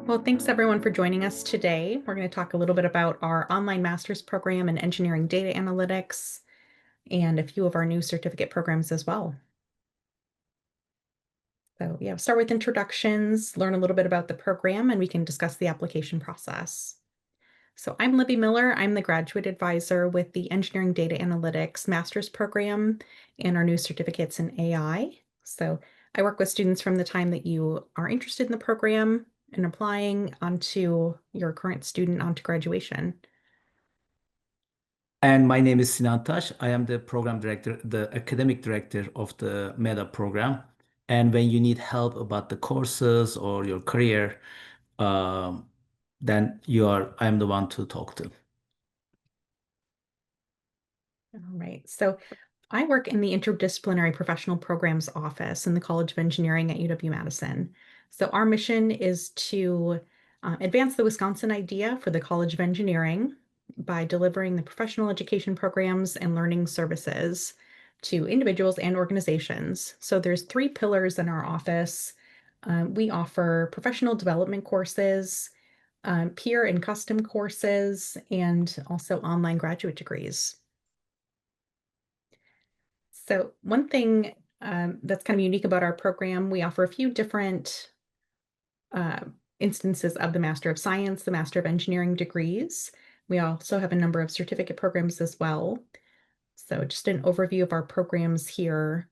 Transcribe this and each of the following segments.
Well, thanks everyone for joining us today. We're going to talk a little bit about our online master's program in engineering data analytics and a few of our new certificate programs as well. So yeah, start with introductions, learn a little bit about the program, and we can discuss the application process. So I'm Libby Miller. I'm the graduate advisor with the Engineering Data Analytics Master's Program and our new certificates in AI. So I work with students from the time that you are interested in the program and applying onto your current student onto graduation. And my name is Sinan. I am the program director, the academic director of the MEDA program. And when you need help about the courses or your career, um, then I am the one to talk to. All right. So I work in the Interdisciplinary Professional Programs Office in the College of Engineering at UW-Madison. So our mission is to advance the Wisconsin idea for the College of Engineering by delivering the professional education programs and learning services to individuals and organizations. So there's three pillars in our office. We offer professional development courses, peer and custom courses, and also online graduate degrees. So one thing that's kind of unique about our program, we offer a few different uh, instances of the Master of Science, the Master of Engineering degrees. We also have a number of certificate programs as well. So just an overview of our programs here.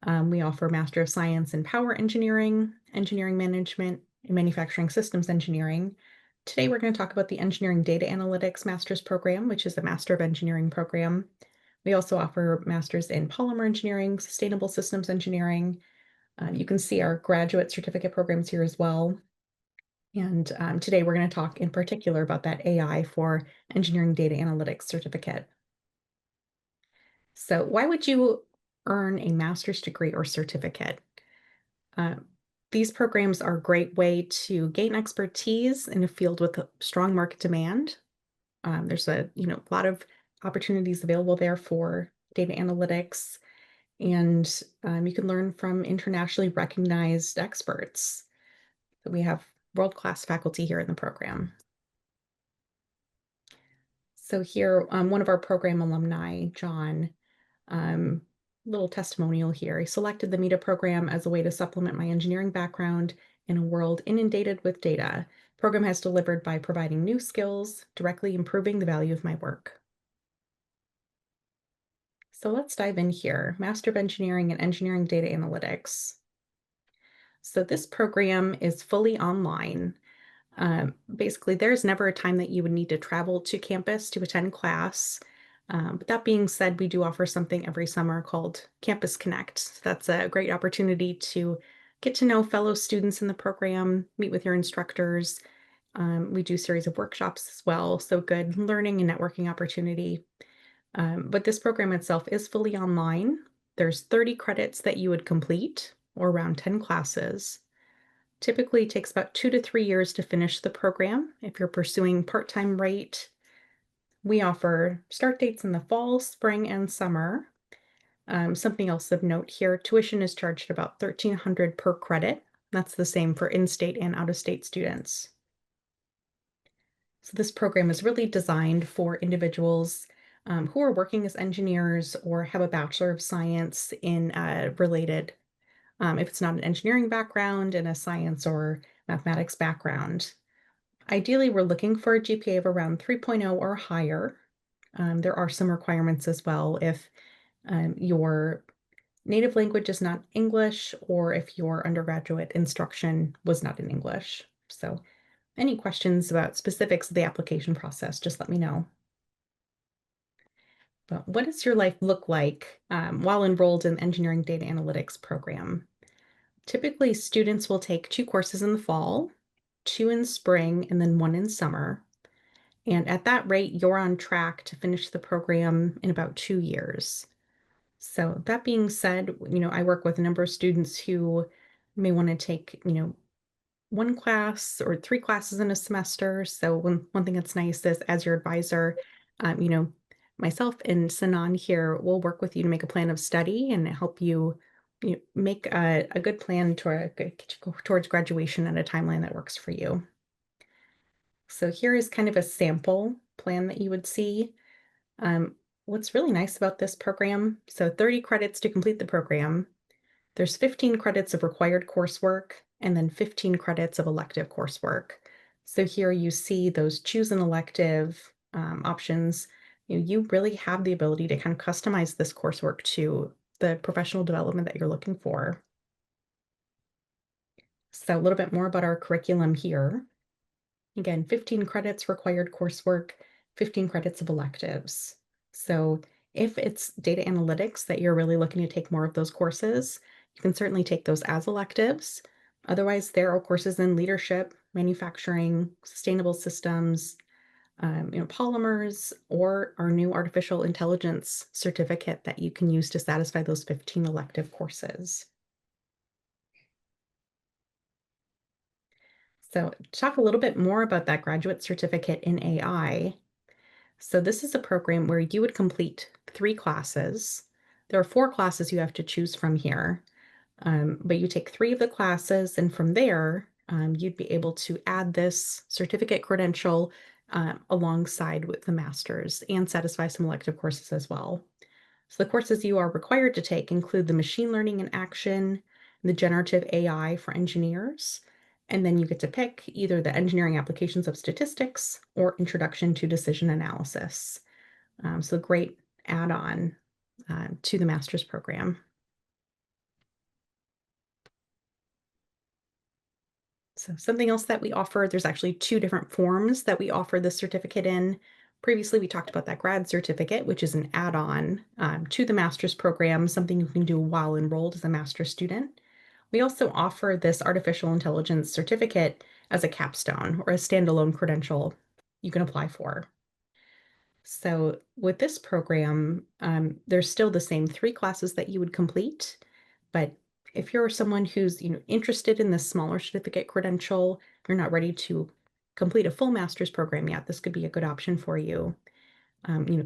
We offer Master of Science in Power Engineering, Engineering Management, and Manufacturing Systems Engineering. Today, we're going to talk about the Engineering Data Analytics Master's Program, which is the Master of Engineering program. We also offer Masters in Polymer Engineering, Sustainable Systems Engineering. You can see our graduate certificate programs here as well. And today, we're going to talk in particular about that AI for Engineering Data Analytics certificate. So why would you earn a master's degree or certificate? Uh, these programs are a great way to gain expertise in a field with a strong market demand. There's a lot of opportunities available there for data analytics, and you can learn from internationally recognized experts. We have world-class faculty here in the program. So here, one of our program alumni, John, um, little testimonial here. I selected the META program as a way to supplement my engineering background in a world inundated with data. The program has delivered by providing new skills, directly improving the value of my work. So let's dive in here. Master of Engineering and Engineering Data Analytics. So this program is fully online. Basically, there's never a time that you would need to travel to campus to attend class. But that being said, we do offer something every summer called Campus Connect. That's a great opportunity to get to know fellow students in the program, meet with your instructors. We do a series of workshops as well, so good learning and networking opportunity. But this program itself is fully online. There's 30 credits that you would complete, or around 10 classes. Typically takes about 2 to 3 years to finish the program. If you're pursuing part-time rate, we offer start dates in the fall, spring, and summer. Something else of note here, tuition is charged about $1,300 per credit. That's the same for in-state and out-of-state students. So this program is really designed for individuals who are working as engineers or have a Bachelor of Science in related, if it's not an engineering background, in a science or mathematics background. Ideally, we're looking for a GPA of around 3.0 or higher. There are some requirements as well if your native language is not English or if your undergraduate instruction was not in English. So any questions about specifics of the application process, just let me know. But what does your life look like while enrolled in the Engineering Data Analytics program? Typically, students will take 2 courses in the fall, 2 in spring, and then 1 in summer. And at that rate, you're on track to finish the program in about 2 years. So that being said, I work with a number of students who may want to take, 1 class or 3 classes in a semester. So one thing that's nice is as your advisor, um, you know, myself and Sinan here will work with you to make a plan of study and help you make a good plan towards graduation at a timeline that works for you. So here is kind of a sample plan that you would see. Um, what's really nice about this program, so 30 credits to complete the program. There's 15 credits of required coursework and then 15 credits of elective coursework. So here you see those choose an elective options. You really have the ability to kind of customize this coursework to the professional development that you're looking for. So a little bit more about our curriculum here. Again, 15 credits required coursework, 15 credits of electives. So if it's data analytics that you're really looking to take more of those courses, you can certainly take those as electives. Otherwise, there are courses in leadership, manufacturing, sustainable systems, polymers, or our new artificial intelligence certificate that you can use to satisfy those 15 elective courses. So talk a little bit more about that graduate certificate in AI. So this is a program where you would complete 3 classes. There are 4 classes you have to choose from here, but you take 3 of the classes, and from there, you'd be able to add this certificate credential alongside with the master's and satisfy some elective courses as well. So the courses you are required to take include the machine learning in action, the generative AI for engineers, and then you get to pick either the engineering applications of statistics or introduction to decision analysis. So great add-on to the master's program. So something else that we offer, there's actually 2 different forms that we offer this certificate in. Previously, we talked about that grad certificate, which is an add-on to the master's program, something you can do while enrolled as a master's student. We also offer this artificial intelligence certificate as a capstone or a standalone credential you can apply for. So with this program, there's still the same 3 classes that you would complete, but if you're someone who's interested in this smaller certificate credential, you're not ready to complete a full master's program yet, this could be a good option for you.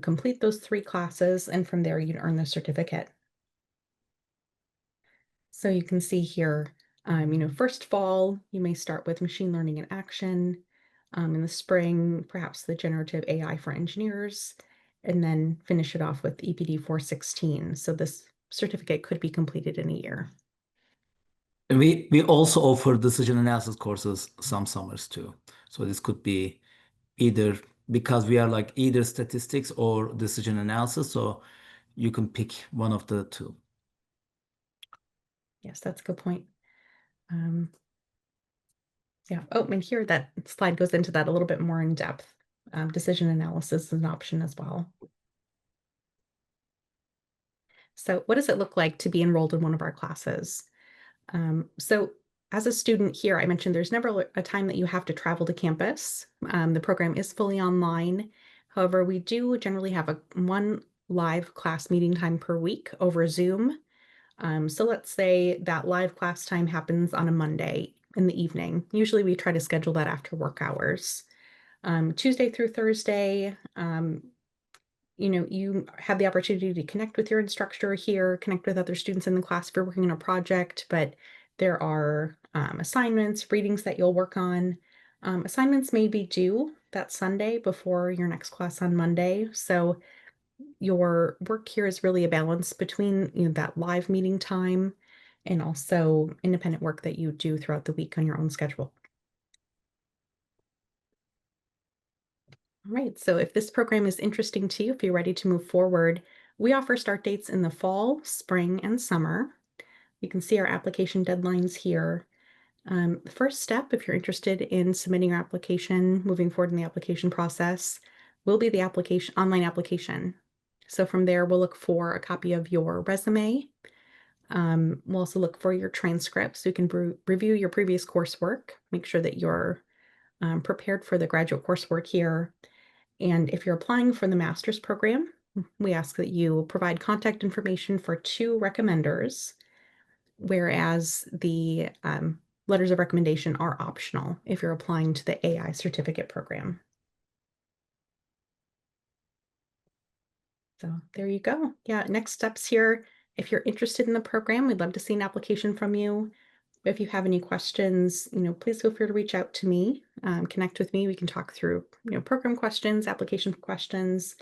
Complete those 3 classes, and from there you'd earn the certificate. So you can see here, first fall, you may start with machine learning in action. In the spring, perhaps the generative AI for engineers, and then finish it off with EPD 416. So this certificate could be completed in a year. And we also offer decision analysis courses some summers too. So this could be either because we are like either statistics or decision analysis. So you can pick one of the two. Yes, that's a good point. Um, yeah. Oh, and here that slide goes into that a little bit more in depth. Decision analysis is an option as well. So what does it look like to be enrolled in one of our classes? So as a student here, I mentioned there's never a time that you have to travel to campus. The program is fully online. However, we do generally have one live class meeting time per week over Zoom. So let's say that live class time happens on a Monday in the evening. Usually we try to schedule that after work hours. Tuesday through Thursday, you have the opportunity to connect with your instructor here, connect with other students in the class if you're working on a project, but there are assignments, readings that you'll work on. Assignments may be due that Sunday before your next class on Monday. So your work here is really a balance between that live meeting time and also independent work that you do throughout the week on your own schedule. All right, so if this program is interesting to you, if you're ready to move forward, we offer start dates in the fall, spring, and summer. You can see our application deadlines here. The first step, if you're interested in submitting your application, moving forward in the application process, will be the online application. So from there, we'll look for a copy of your resume. We'll also look for your transcripts so you can review your previous coursework, make sure that you're prepared for the graduate coursework here. And if you're applying for the master's program, we ask that you provide contact information for 2 recommenders, whereas the letters of recommendation are optional if you're applying to the AI certificate program. So there you go. Yeah, next steps here. If you're interested in the program, we'd love to see an application from you. If you have any questions, please feel free to reach out to me, connect with me. We can talk through, program questions, application questions.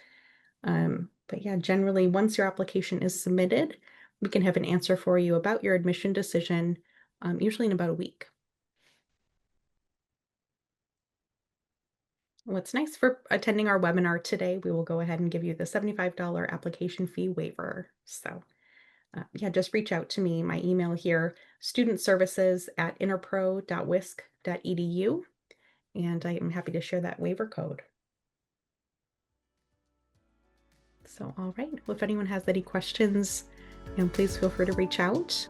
But yeah, generally, once your application is submitted, we can have an answer for you about your admission decision, usually in about a week. What's nice for attending our webinar today, we will go ahead and give you the $75 application fee waiver. So yeah, just reach out to me. My email here, studentservices@interpro.wisc.edu, and I am happy to share that waiver code. So, all right. Well, if anyone has any questions, please feel free to reach out.